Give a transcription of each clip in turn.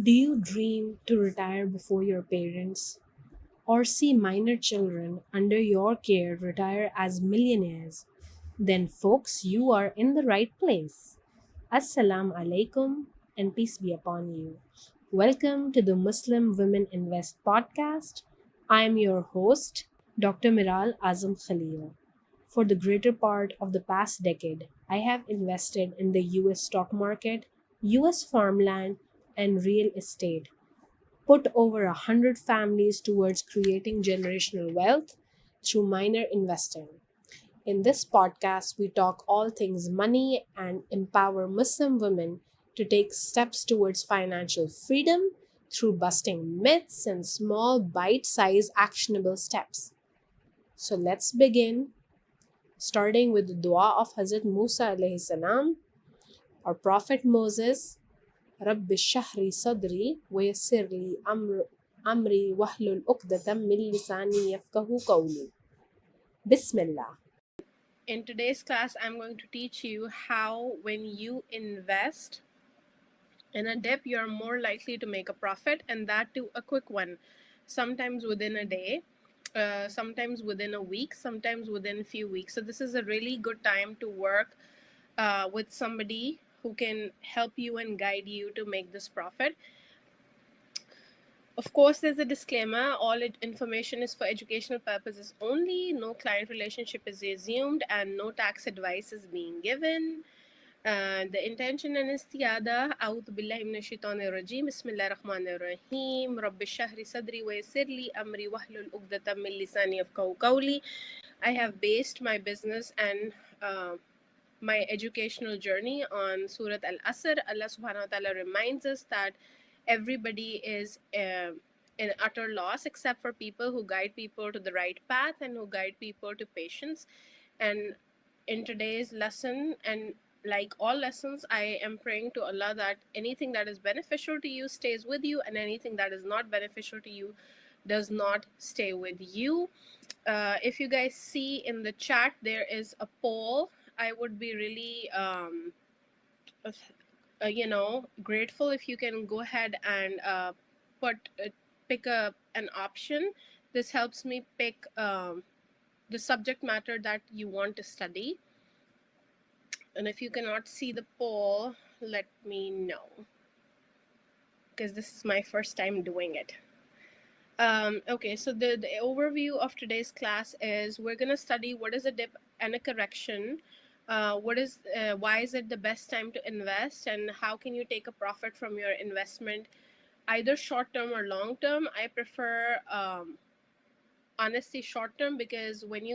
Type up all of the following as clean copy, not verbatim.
Do you dream to retire before your parents or see minor children under your care retire as millionaires? Then, folks, you are in the right place. Assalamu alaikum and peace be upon you. Welcome to the Muslim Women Invest podcast. I am your host, Dr. Miral Azam Khalil. For the greater part of the past decade, I have invested in the US stock market, US farmland, and real estate, put over 100 families towards creating generational wealth through minor investing. In this podcast, we talk all things money and empower Muslim women to take steps towards financial freedom through busting myths and small, bite sized, actionable steps. So let's begin, starting with the dua of Hazrat Musa alayhi salam, our Prophet Moses. رب اشرح لي صدري ويسر لي أمري واحلل عقدة من لساني يفقهوا قولي. Bismillah. In today's class, I'm going to teach you how, when you invest in a dip, you're more likely to make a profit, and that too a quick one, sometimes within a day, sometimes within a week, sometimes within a few weeks. So, this is a really good time to work with somebody who can help you and guide you to make this profit. Of course, there's a disclaimer. All information is for educational purposes only. No client relationship is assumed, and no tax advice is being given. The intention and istiyada. أعوذ بالله من الشيطان الرجيم. بسم الله الرحمن الرحيم. رب اشرح لي صدري ويسر لي أمري واحلل عقدة من لساني يفقهوا قولي. I have based my business and my educational journey on Surat Al-Asr. Allah subhanahu wa ta'ala reminds us that everybody is in utter loss except for people who guide people to the right path and who guide people to patience. And in today's lesson, and like all lessons, I am praying to Allah that anything that is beneficial to you stays with you, and anything that is not beneficial to you does not stay with you. If you guys see in the chat, there is a poll. I would be really grateful if you can go ahead and put pick an option. This helps me pick the subject matter that you want to study. And if you cannot see the poll, let me know, because this is my first time doing it. Okay, so the overview of today's class is we're going to study what is a dip and a correction. Why is it the best time to invest, and how can you take a profit from your investment, either short term or long term. I prefer honestly short term, because when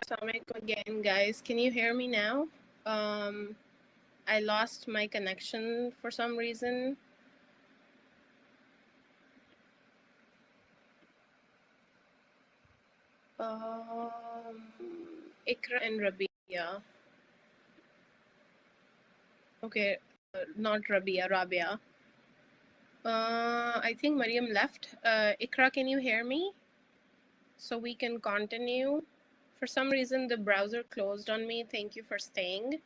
Assalamualaikum again, guys. Can you hear me now? Um, I lost my connection for some reason. Um, Ikra and Rabia. Okay, not Rabia, Rabia. I think Mariam left. Ikra, can you hear me? So we can continue. For some reason, the browser closed on me. Thank you for staying.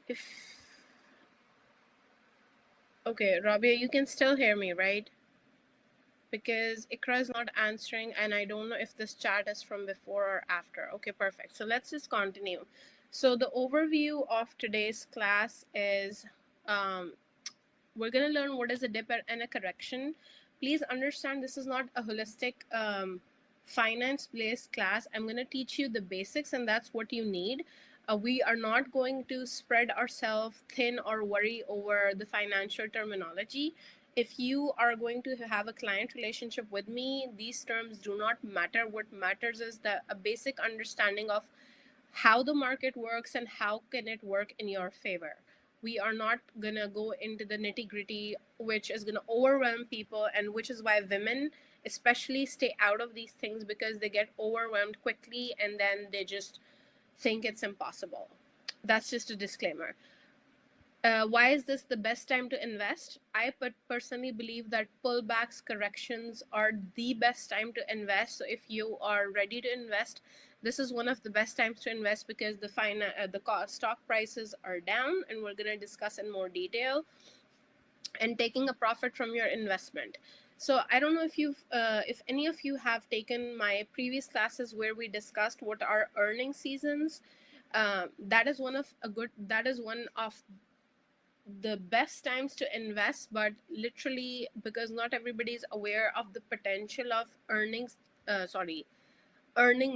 If Okay, Rabia, you can still hear me, right? Because Ikra is not answering, and I don't know if this chat is from before or after. Okay, perfect. So let's just continue. So the overview of today's class is um, we're going to learn what is a dip and a correction. Please understand this is not a holistic finance based class. I'm going to teach you the basics, and that's what you need. We are not going to spread ourselves thin or worry over the financial terminology. If you are going to have a client relationship with me, these terms do not matter. What matters is a basic understanding of how the market works and how can it work in your favor. We are not gonna go into the nitty gritty, which is gonna overwhelm people, and which is why women especially stay out of these things, because they get overwhelmed quickly and then they just think it's impossible. That's just a disclaimer. Why is this the best time to invest? I personally believe that pullbacks, corrections are the best time to invest. So if you are ready to invest, this is one of the best times to invest, because the stock prices are down, and we're going to discuss in more detail, and taking a profit from your investment. So I don't know if any of you have taken my previous classes where we discussed what are earning seasons. That is one of the best times to invest, but literally, because not everybody is aware of the potential of earning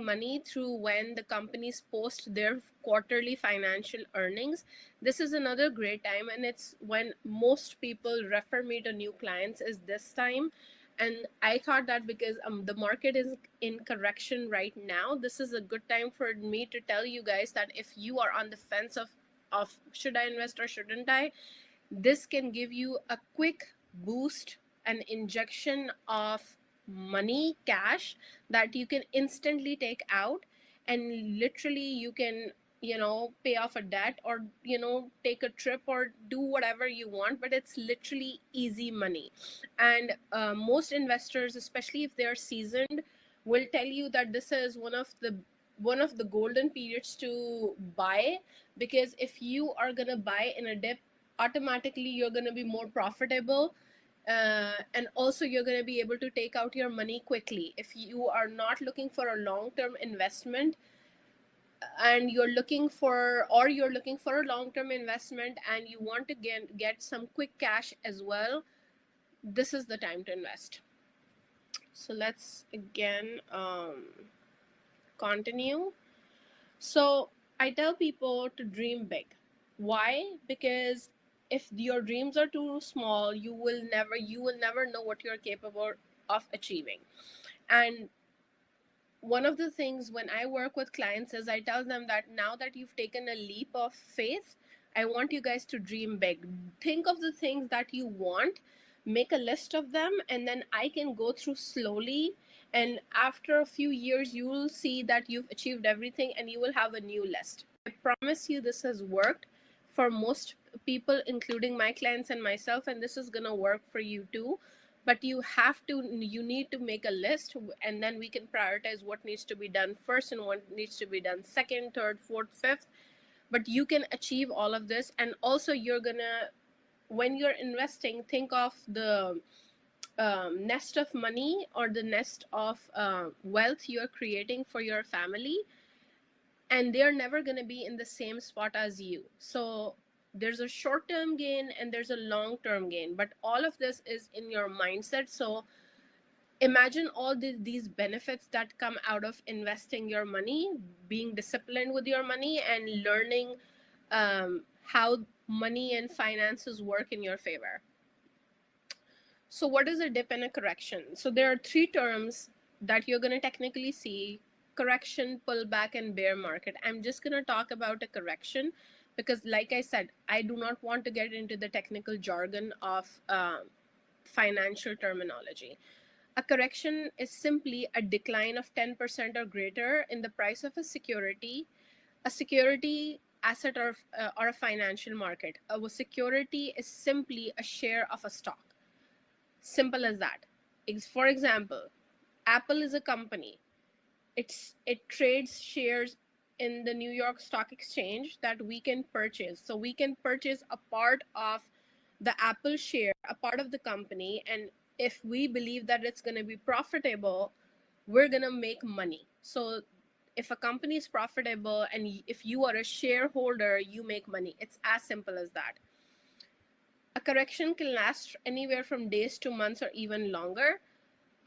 money through when the companies post their quarterly financial earnings. This is another great time, and it's when most people refer me to new clients is this time. And I thought that because the market is in correction right now, this is a good time for me to tell you guys that if you are on the fence of should I invest or shouldn't I, this can give you a quick boost, an injection of money, cash, that you can instantly take out, and literally you can, pay off a debt, or, take a trip, or do whatever you want, but it's literally easy money. And most investors, especially if they're seasoned, will tell you that this is one of the golden periods to buy, because if you are going to buy in a dip, automatically you're going to be more profitable, and also you're going to be able to take out your money quickly. If you are not looking for a long-term investment, and you're looking for a long-term investment, and you want to get some quick cash as well, this is the time to invest. So let's again continue. So I tell people to dream big. Why? Because if your dreams are too small, you will never know what you're capable of achieving. And one of the things when I work with clients is I tell them that now that you've taken a leap of faith, I want you guys to dream big. Think of the things that you want, make a list of them, and then I can go through slowly. And after a few years, you will see that you've achieved everything and you will have a new list. I promise you, this has worked for most people, including my clients and myself, and this is going to work for you too. But you need to make a list, and then we can prioritize what needs to be done first and what needs to be done second, third, fourth, fifth. But you can achieve all of this. And also, when you're investing, think of the nest of money, or the nest of wealth you're creating for your family, and they're never going to be in the same spot as you. So there's a short term gain and there's a long term gain, but all of this is in your mindset. So imagine all these benefits that come out of investing your money, being disciplined with your money, and learning how money and finances work in your favor. So what is a dip and a correction? So there are three terms that you're going to technically see: correction, pullback, and bear market. I'm just going to talk about a correction because, like I said, I do not want to get into the technical jargon of financial terminology. A correction is simply a decline of 10% or greater in the price of a security asset, or a financial market. A security is simply a share of a stock. Simple as that. For example, Apple is a company. It trades shares in the New York Stock Exchange that we can purchase. So we can purchase a part of the Apple share, a part of the company, and if we believe that it's going to be profitable, we're going to make money. So if a company is profitable and if you are a shareholder, you make money. It's as simple as that. A correction can last anywhere from days to months or even longer.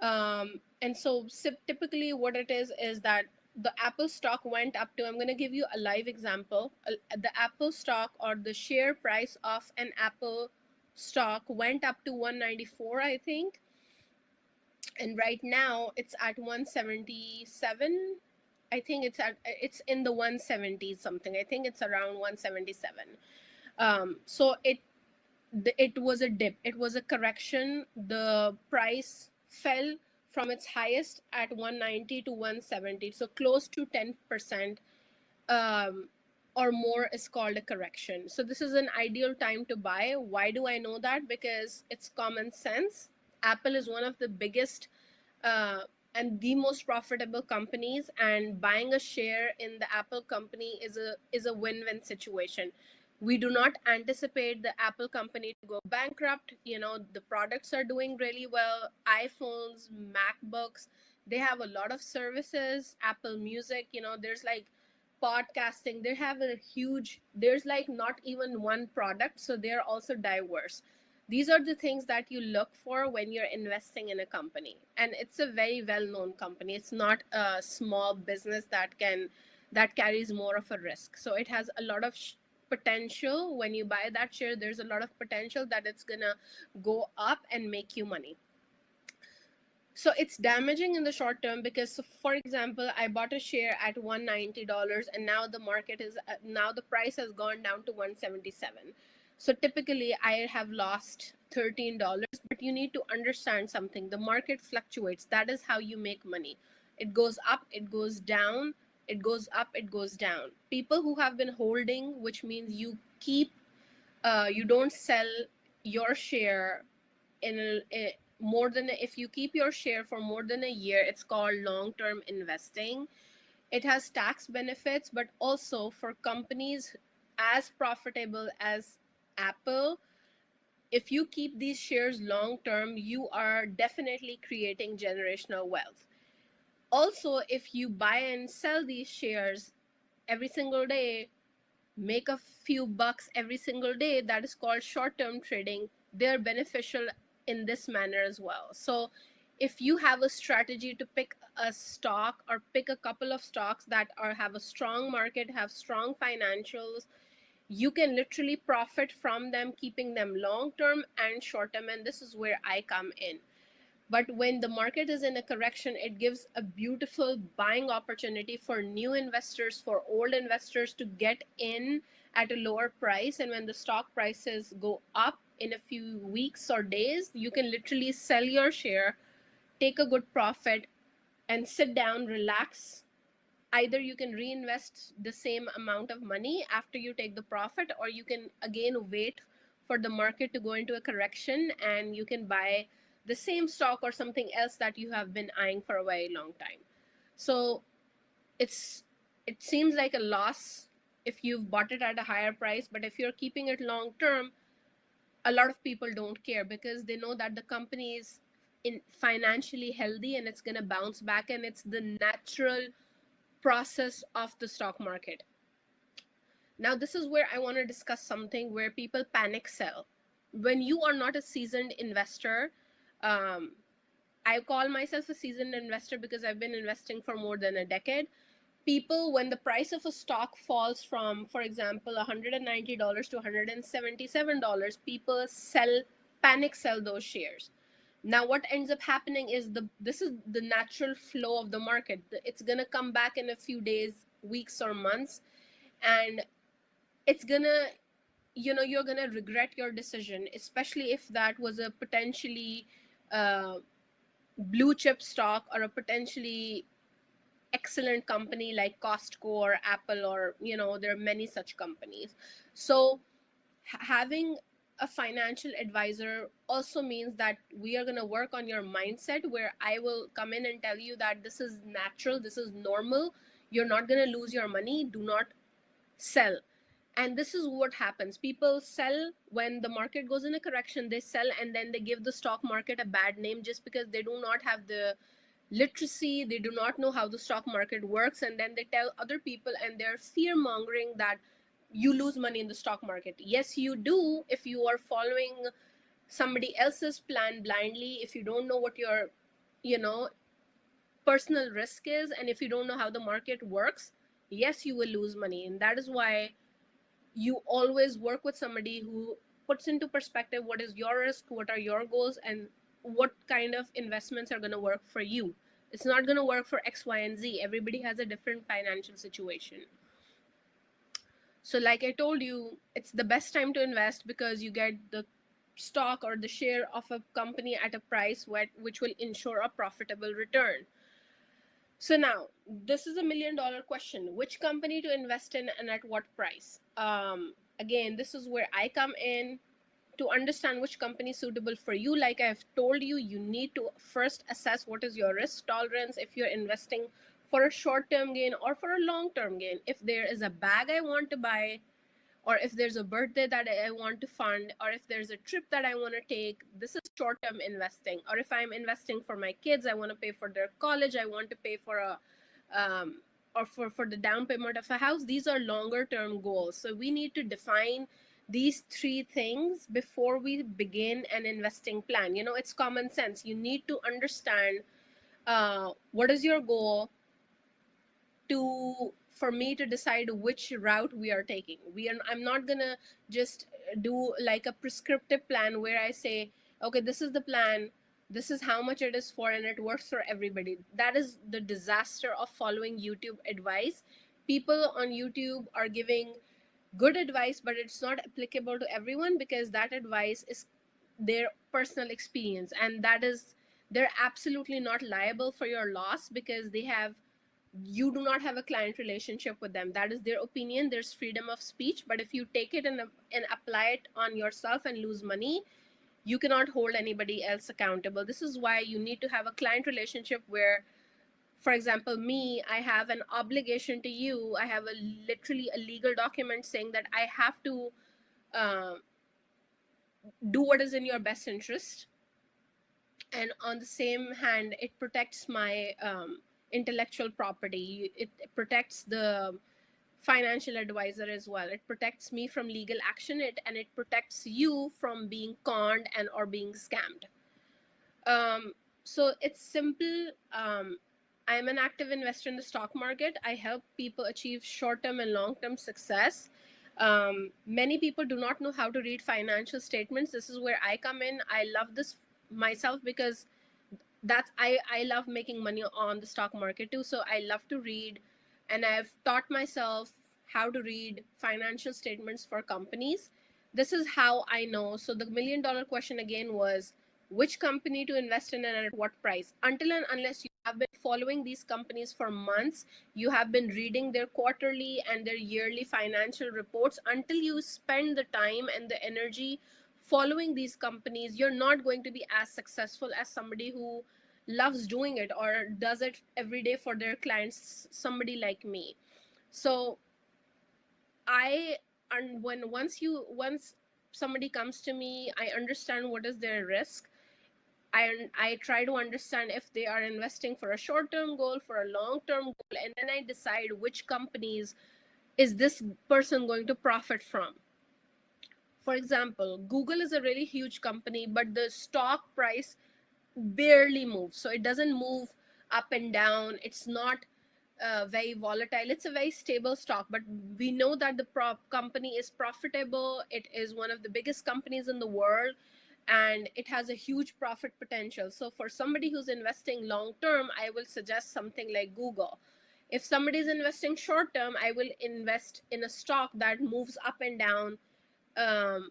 And so typically what it is that the Apple stock went up to, I'm going to give you a live example. The Apple stock, or the share price of an Apple stock, went up to 194, I think. And right now it's at 177. I think it's in the 170 something. I think it's around 177. So it was a dip, it was a correction. The price fell from its highest at 190 to 170, so close to 10% or more is called a correction. So this is an ideal time to buy. Why do I know that? Because it's common sense. Apple is one of the biggest uh, and the most profitable companies, and buying a share in the Apple company is a win-win situation. We do not anticipate the Apple company to go bankrupt. You know, the products are doing really well. iPhones, MacBooks, they have a lot of services. Apple Music, you know, there's like podcasting. They have a huge, there's like not even one product, so they're also diverse. These are the things that you look for when you're investing in a company, and it's a very well known company. It's not a small business that carries more of a risk. So it has a lot of potential. When you buy that share, there's a lot of potential that it's gonna go up and make you money. So it's damaging in the short term because, so for example, I bought a share at $190, and now the market is now the price has gone down to 177. So typically I have lost $13. But you need to understand something: the market fluctuates. That is how you make money. It goes up, it goes down, it goes up, it goes down. People who have been holding, which means you keep, you don't sell your share in more than, if you keep your share for more than a year, it's called long-term investing. It has tax benefits, but also for companies as profitable as Apple, if you keep these shares long term, you are definitely creating generational wealth. Also, if you buy and sell these shares every single day, make a few bucks every single day, that is called short-term trading. They're beneficial in this manner as well. So if you have a strategy to pick a stock or pick a couple of stocks that are have a strong market, have strong financials, you can literally profit from them, keeping them long term and short term. And this is where I come in. But when the market is in a correction, it gives a beautiful buying opportunity for new investors, for old investors to get in at a lower price. And when the stock prices go up in a few weeks or days, you can literally sell your share, take a good profit, and sit down, relax. Either you can reinvest the same amount of money after you take the profit, or you can again wait for the market to go into a correction and you can buy the same stock or something else that you have been eyeing for a very long time. So it's it seems like a loss if you've bought it at a higher price, but if you're keeping it long term, a lot of people don't care because they know that the company is in financially healthy and it's going to bounce back, and it's the natural process of the stock market. Now, this is where I want to discuss something where people panic sell. When you are not a seasoned investor, um, I call myself a seasoned investor because I've been investing for more than a decade. People, when the price of a stock falls from, for example, $190 to $177, people panic sell those shares. Now what ends up happening is this is the natural flow of the market. It's going to come back in a few days, weeks or months, and it's going to, you're going to regret your decision, especially if that was a potentially uh, blue chip stock or a potentially excellent company like Costco or Apple, or there are many such companies. So having a financial advisor also means that we are going to work on your mindset, where I will come in and tell you that this is natural, this is normal, you're not going to lose your money, do not sell. And this is what happens: people sell when the market goes in a correction, they sell, and then they give the stock market a bad name just because they do not have the literacy, they do not know how the stock market works, and then they tell other people, and they're fear mongering that you lose money in the stock market. Yes, you do, if you are following somebody else's plan blindly, if you don't know what your you know personal risk is, and if you don't know how the market works, yes, you will lose money. And that is why you always work with somebody who puts into perspective what is your risk, what are your goals, and what kind of investments are going to work for you. It's not going to work for X, Y, and Z. Everybody has a different financial situation. So like I told you, it's the best time to invest because you get the stock or the share of a company at a price which will ensure a profitable return. So now, this is $1 million question: which company to invest in and at what price? Again, this is where I come in to understand which company is suitable for you. Like I've told you, you need to first assess what is your risk tolerance, if you're investing for a short-term gain or for a long-term gain. If there is a bag I want to buy, or if there's a birthday that I want to fund, or if there's a trip that I want to take, this is short term investing. Or if I'm investing for my kids, I want to pay for their college, I want to pay for a or for the down payment of a house. These are longer term goals. So we need to define these three things before we begin an investing plan. It's common sense. You need to understand what is your goal, to for me to decide which route we are taking. I'm not gonna just do like a prescriptive plan where I say, okay, this is the plan, this is how much it is for, and it works for everybody. That is the disaster of following YouTube advice. People on YouTube are giving good advice, but it's not applicable to everyone because that advice is their personal experience, and that is, they're absolutely not liable for your loss because you do not have a client relationship with them. That is their opinion. There's freedom of speech, but if you take it and apply it on yourself and lose money, you cannot hold anybody else accountable. This is why you need to have a client relationship where, for example, me, I have an obligation to you. I have literally a legal document saying that I have to uh, do what is in your best interest, and on the same hand, it protects my intellectual property. It protects the financial advisor as well. It protects me from legal action, and it protects you from being conned and or being scammed. So it's simple. I'm an active investor in the stock market. I help people achieve short-term and long-term success. Many people do not know how to read financial statements. This is where I come in. I love this myself because I love making money on the stock market too. So I love to read, and I've taught myself how to read financial statements for companies. This is how I know. So the $1 million question again was, which company to invest in and at what price? Until and unless you have been following these companies for months, you have been reading their quarterly and their yearly financial reports, until you spend the time and the energy following these companies, you're not going to be as successful as somebody who loves doing it or does it every day for their clients, somebody like me. So I and when once somebody comes to me, I understand what is their risk. I try to understand if they are investing for a short-term goal, for a long-term goal, and then I decide which companies is this person going to profit from. For example, Google is a really huge company, but the stock price barely moves. So it doesn't move up and down. It's not very volatile. It's a very stable stock, but we know that the company is profitable. It is one of the biggest companies in the world. and it has a huge profit potential. So for somebody who's investing long term, I will suggest something like Google. If somebody is investing short term, I will invest in a stock that moves up and down um,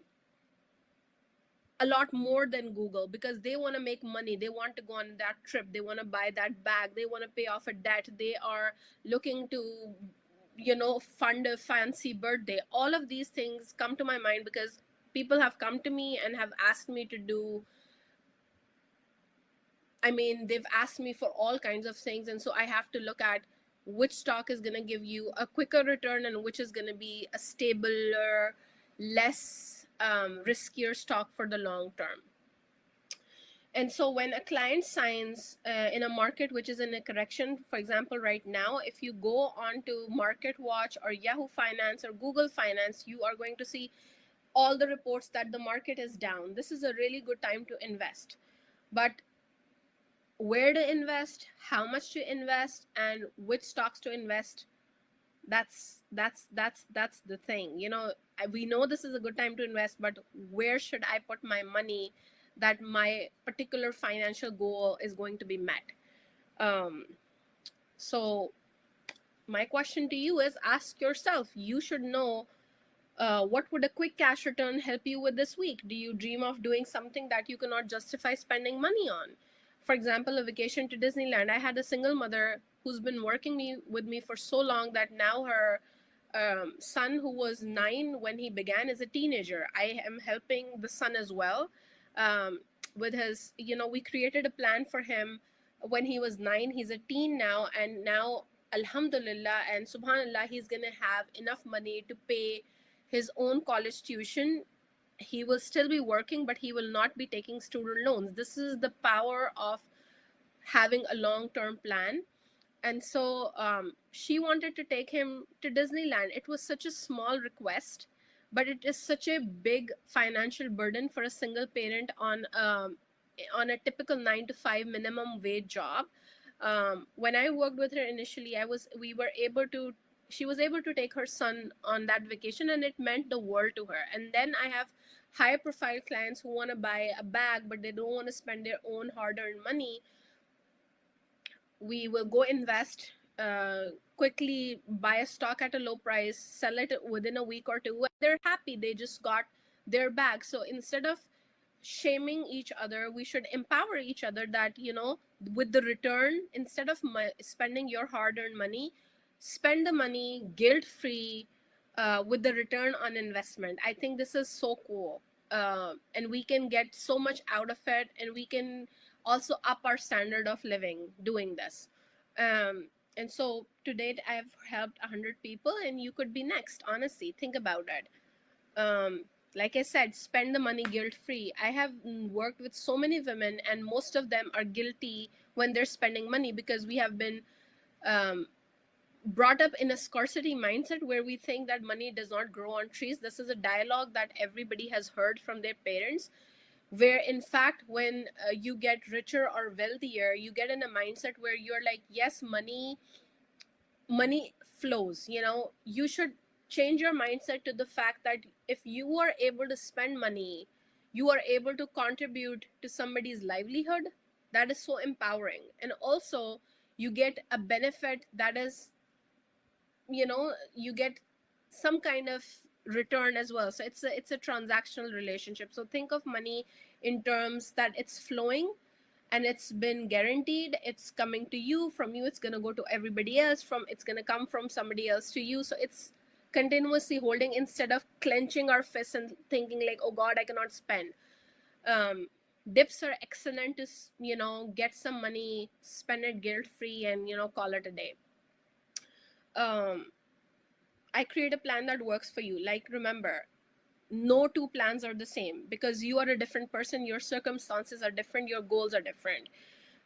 a lot more than Google, because they want to make money. They want to go on that trip. They want to buy that bag. They want to pay off a debt. They are looking to, fund a fancy birthday. All of these things come to my mind because people have come to me and have asked me to do, I mean, they've asked me for all kinds of things. And so I have to look at which stock is going to give you a quicker return and which is going to be a stabler, less riskier stock for the long term. And so when a client signs in a market which is in a correction, for example, right now, if you go on to Market Watch or Yahoo Finance or Google Finance, you are going to see all the reports that the market is down. This is a really good time to invest. But where to invest, how much to invest, and which stocks to invest, that's the thing. We know this is a good time to invest, but where should I put my money that my particular financial goal is going to be met? um, so my question to you is, ask yourself. You should know, what would a quick cash return help you with this week? Do you dream of doing something that you cannot justify spending money on? For example, a vacation to Disneyland. I had a single mother who's been working with me for so long that now her son, who was 9 when he began, is a teenager. I am helping the son as well with his, we created a plan for him when he was 9. He's a teen now, and now, Alhamdulillah and Subhanallah, he's going to have enough money to pay his own college tuition. He will still be working, but he will not be taking student loans. This is the power of having a long term plan. And so she wanted to take him to Disneyland. It was such a small request, but it is such a big financial burden for a single parent on a typical 9 to 5 minimum wage job. When I worked with her initially, she was able to take her son on that vacation, and it meant the world to her. And then I have high profile clients who want to buy a bag, but they don't want to spend their own hard earned money. We will go invest, quickly buy a stock at a low price, sell it within a week or two, and they're happy. They just got their bag. So instead of shaming each other, we should empower each other that, with the return, instead of spending your hard earned money, spend the money guilt free, with the return on investment. I think this is so cool. And we can get so much out of it, and we can also up our standard of living doing this. And so to date, I've helped 100 people, and you could be next. Honestly, think about it. Like I said, spend the money guilt free. I have worked with so many women, and most of them are guilty when they're spending money, because we have been um, brought up in a scarcity mindset where we think that money does not grow on trees. This is a dialogue that everybody has heard from their parents, where in fact, when you get richer or wealthier, you get in a mindset where you're like, yes, money flows. You should change your mindset to the fact that if you are able to spend money, you are able to contribute to somebody's livelihood. That is so empowering. And also, you get a benefit that is, you get some kind of return as well. So it's a transactional relationship. So think of money in terms that it's flowing, and it's been guaranteed. It's coming to you. From you, it's going to go to everybody else. From it's going to come from somebody else to you. So it's continuously holding, instead of clenching our fists and thinking like, oh god, I cannot spend. Dips are excellent to get some money, spend it guilt free, and call it a day. um I create a plan that works for you. Like, remember, no two plans are the same, because you are a different person, your circumstances are different, your goals are different.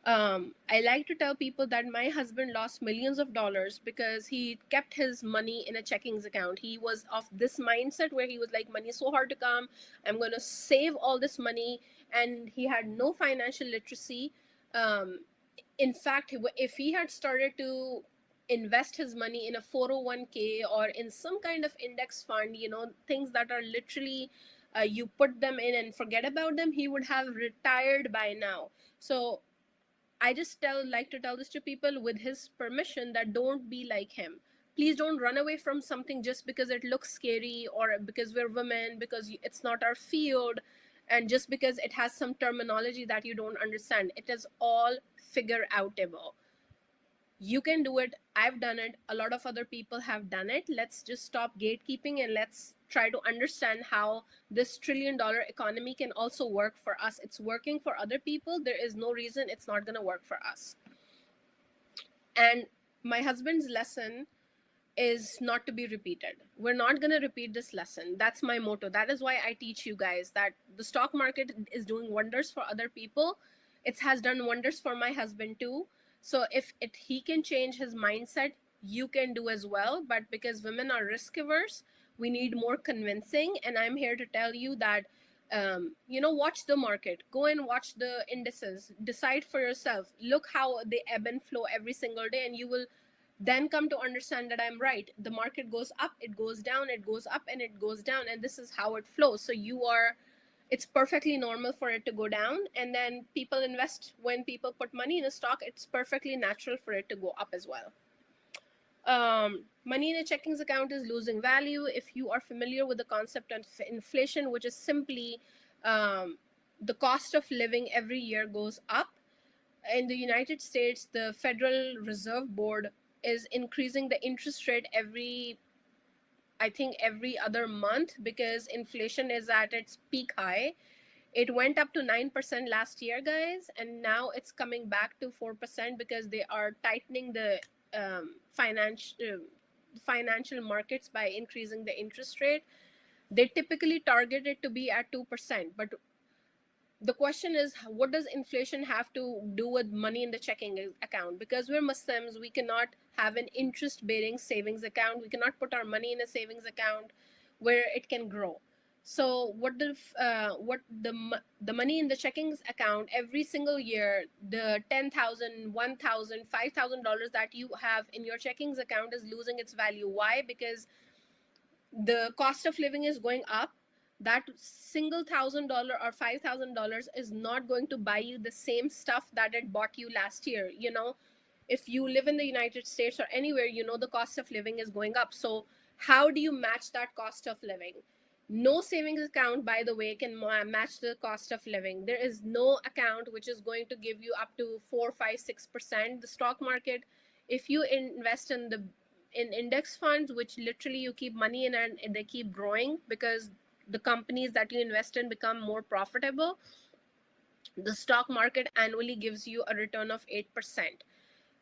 I like to tell people that my husband lost millions of dollars because he kept his money in a checkings account. He was of this mindset where he was like, money is so hard to come, I'm going to save all this money. And he had no financial literacy. um, in fact, if he had started to invest his money in a 401k or in some kind of index fund, things that are literally you put them in and forget about them, he would have retired by now. So I just like to tell this to people with his permission, that don't be like him. Please don't run away from something just because it looks scary, or because we're women, because it's not our field, and just because it has some terminology that you don't understand. It is all figure outable. You can do it. I've done it. A lot of other people have done it. Let's just stop gatekeeping and let's try to understand how this $1 trillion economy can also work for us. It's working for other people. There is no reason it's not going to work for us. And my husband's lesson is not to be repeated. We're not going to repeat this lesson. That's my motto. That is why I teach you guys that the stock market is doing wonders for other people. It has done wonders for my husband too. So if he can change his mindset, you can do as well. But because women are risk averse, we need more convincing. And I'm here to tell you that, watch the market, go and watch the indices, decide for yourself, look how they ebb and flow every single day, and you will then come to understand that I'm right. The market goes up, it goes down, it goes up, and it goes down, and this is how it flows. So it's perfectly normal for it to go down. And then people invest, when people put money in a stock, it's perfectly natural for it to go up as well. Money in a checkings account is losing value. If you are familiar with the concept of inflation, which is simply the cost of living every year goes up. In the United States, the Federal Reserve Board is increasing the interest rate I think every other month, because inflation is at its peak high. It went up to 9% last year, guys, and now it's coming back to 4% because they are tightening the financial markets by increasing the interest rate. They typically target it to be at 2%, but the question is, what does inflation have to do with money in the checking account? Because we're Muslims, we cannot have an interest bearing savings account. We cannot put our money in a savings account where it can grow. So the money in the checkings account every single year, the $10,000, $1,000, $5,000 that you have in your checkings account is losing its value. Why? Because the cost of living is going up. That single $1,000 or $5,000 is not going to buy you the same stuff that it bought you last year. If you live in the United States or anywhere, the cost of living is going up. So how do you match that cost of living? No savings account, by the way, can match the cost of living. There is no account which is going to give you up to 4, 5, 6%. The stock market, if you invest in index funds, which literally you keep money in and they keep growing because the companies that you invest in become more profitable, the stock market annually gives you a return of 8%.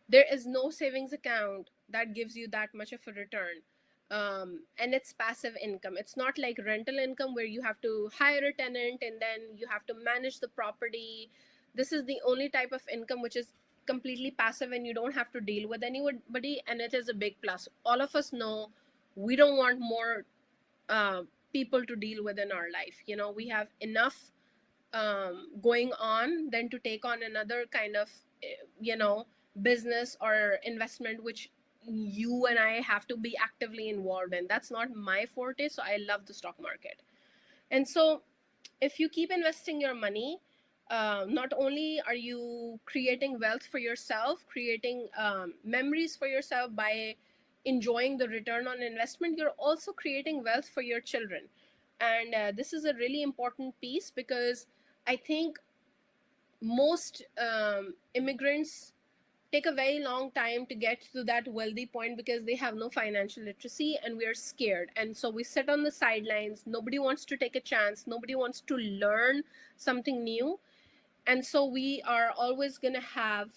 There is no savings account that gives you that much of a return. And it's passive income. It's not like rental income where you have to hire a tenant and then you have to manage the property. This is the only type of income which is completely passive and you don't have to deal with anybody, and it is a big plus. All of us know we don't want more uh, people to deal with in our life. We have enough going on than to take on another kind of you know business or investment which you and I have to be actively involved in. That's not my forte. So I love the stock market. And so if you keep investing your money, not only are you creating wealth for yourself, creating memories for yourself by enjoying the return on investment, you're also creating wealth for your children. And this is a really important piece, because I think most immigrants take a very long time to get to that wealthy point because they have no financial literacy and we are scared. And so we sit on the sidelines. Nobody wants to take a chance. Nobody wants to learn something new. And so we are always going to have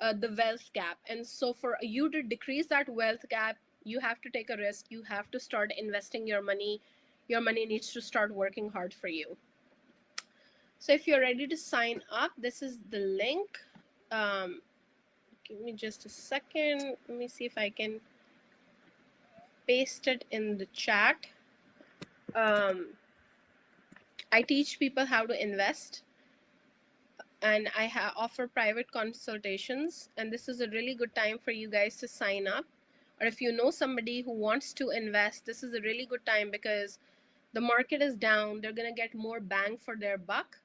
the wealth gap. And so for you to decrease that wealth gap, you have to take a risk. You have to start investing your money. Your money needs to start working hard for you. So if you're ready to sign up, this is the link. Give me just a second. Let me see if I can paste it in the chat. I teach people how to invest, and I offer private consultations. And this is a really good time for you guys to sign up. Or if you know somebody who wants to invest, this is a really good time, because The market is down. They're going to get more bang for their buck.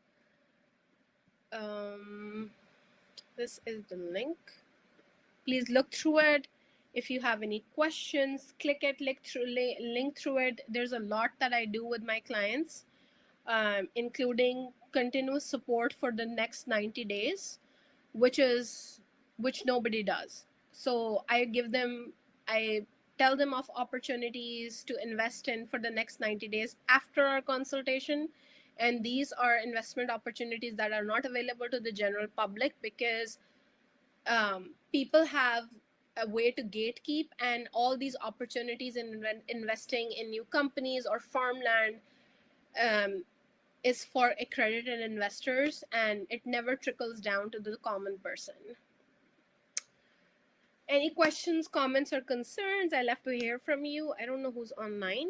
Um, this is the link. Please look through it. If you have any questions, click it, link through it. There's a lot that I do with my clients, including continuous support for the next 90 days, which is which nobody does. So I tell them of opportunities to invest in for the next 90 days after our consultation. And these are investment opportunities that are not available to the general public because people have a way to gatekeep, and all these opportunities in investing in new companies or farmland um, is for accredited investors, and it never trickles down to the common person. Any questions, comments, or concerns? I love to hear from you. I don't know who's online.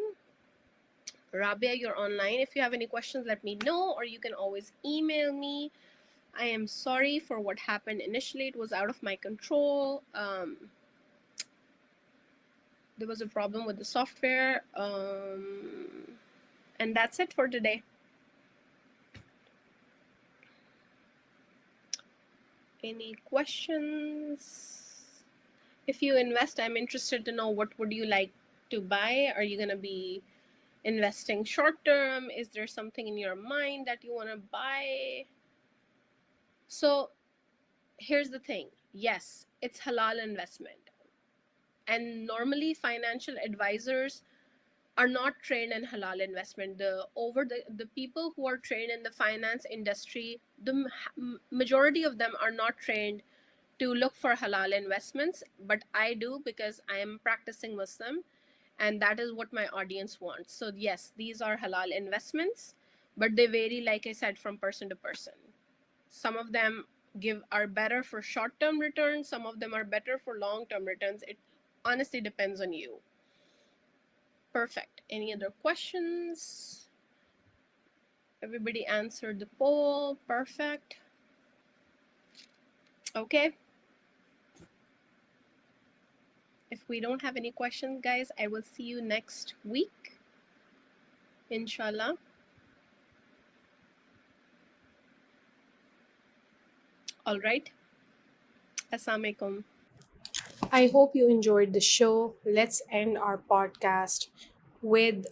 Rabia, you're online. If you have any questions, let me know, or you can always email me. I am sorry for what happened initially. It was out of my control. There was a problem with the software. And that's it for today. Any questions? If you invest, I'm interested to know, what would you like to buy? Are you going to be investing short term? Is there something in your mind that you want to buy? So here's the thing. Yes, it's halal investment. And normally financial advisors are not trained in halal investment. The people who are trained in the finance industry, the majority of them are not trained to look for halal investments, but I do because I am practicing Muslim, and that is what my audience wants. So yes, these are halal investments, but they vary, like I said, from person to person. Some of them are better for short-term returns, some of them are better for long-term returns. It honestly depends on you. Perfect. Any other questions? Everybody answered the poll. Perfect. Okay. If we don't have any questions, guys, I will see you next week, inshallah. All right. Assalamu alaikum. I hope you enjoyed the show. Let's end our podcast with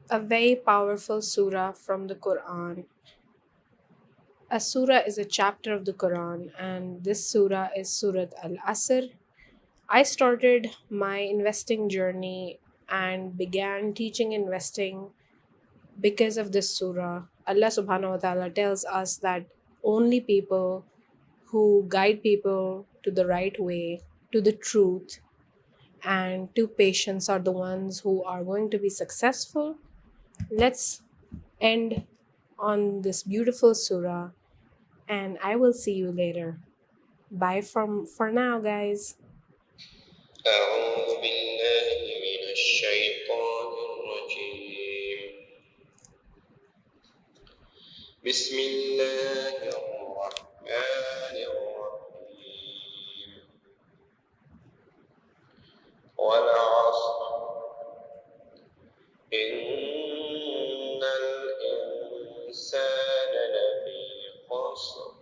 a very powerful surah from the Quran. A surah is a chapter of the Quran, and this surah is Surat Al Asr. I started my investing journey and began teaching investing because of this surah. Allah subhanahu wa ta'ala tells us that only people who guide people to the right way, to the truth, and to patience are the ones who are going to be successful. Let's end on this beautiful surah, and I will see you later. Bye from for now, guys. أعوذ بالله من الشيطان الرجيم بسم الله الرحمن الرحيم والعصر إن الإنسان لفي خسر